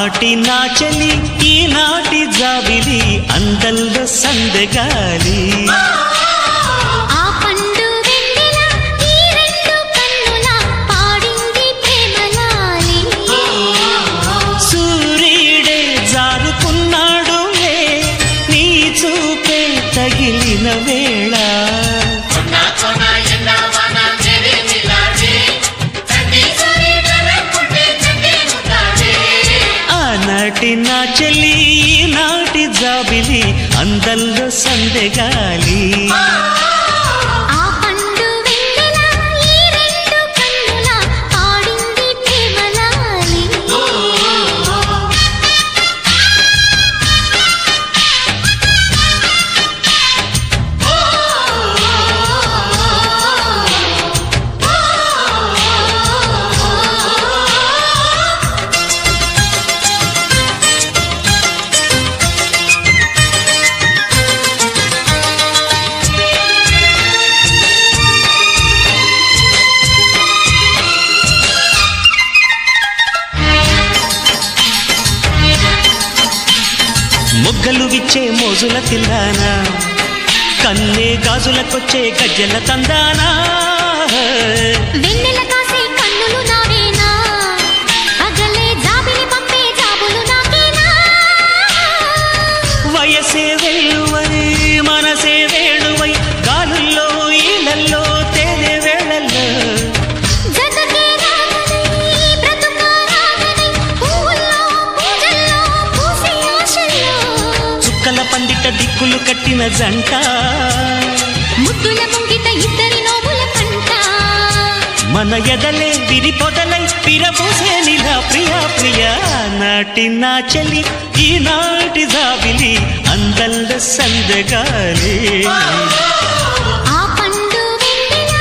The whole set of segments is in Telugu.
ఆనాటి నా చెలి ఈనాటి జాబిలి అందల్లో సందగాలి సూర్యుడే జారుకున్నాడు నీ చూపే తగిలిన వేళ ఆనాటి నా చెలి నాటి జాబిలి అందల్లో సందగాలి మొగ్గలు విచ్చే మోజుల తిల్లానా కన్నే గాజులకొచ్చే గజ్జల తందానా వెన్నెల కాసే కన్నులు నావేనా అగలే జాబిలి పంపే జాబులు నాకేనా వయసే వెల్లువై మనసే వేణువై గాలుల్లో ఈలల్లో తేనె వేళల్లో జగకే రాగనై బ్రతుకా రాగనై పూల్లో పూజల్లో పూసే ఆశల్లో చుక్కల పండిట దిక్కులు కట్టిన జంట ముద్దుల ముంగిట ఇద్దరి నోముల పంట మన ఎదలే విరి పొదలై పిరబోసే నిలా ప్రియా ప్రియా నాటి నా చెలి ఈనాటి జాబిలి అందల్ల సందగాలి ఆ పండు వెన్నెల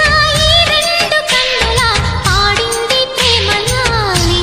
ఈ రెండు కన్నుల పాడింది ప్రేమలాలి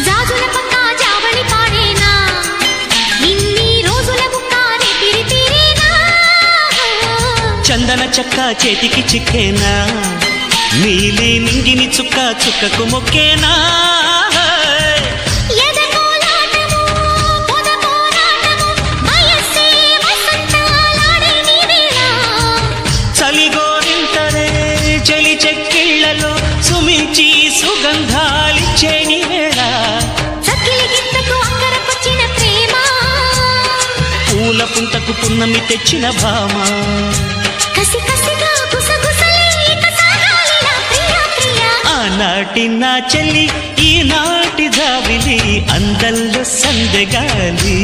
జాజుల పక్క జావళి పాడేనా ఇన్ని రోజుల ముక్కారే పిరిపిరేనా చందన చక్క చేతికి చిక్కేనా నీలి నింగిని చుక్క చుక్కకు మొక్కేనా ఎదకోలాటము పొదపోరాటము వయస్సే వసంతాలాడే నీ వేళ చలిగోరింతరే చెలి చెక్కిళ్లలో సుమించి సుగంధాలిచ్చే నీ వేళ చక్కిలి గింతకు అక్కరకొచ్చిన ప్రేమ పూల పుంతకు పున్నమి తెచ్చిన భామ కసి కసిగా గుసగుసలే ఇక సాగాలి నా ప్రియ ప్రియ ఆనాటి నా చెల్లి ఈనాటి జాబిలి అందల్లో సందగాలి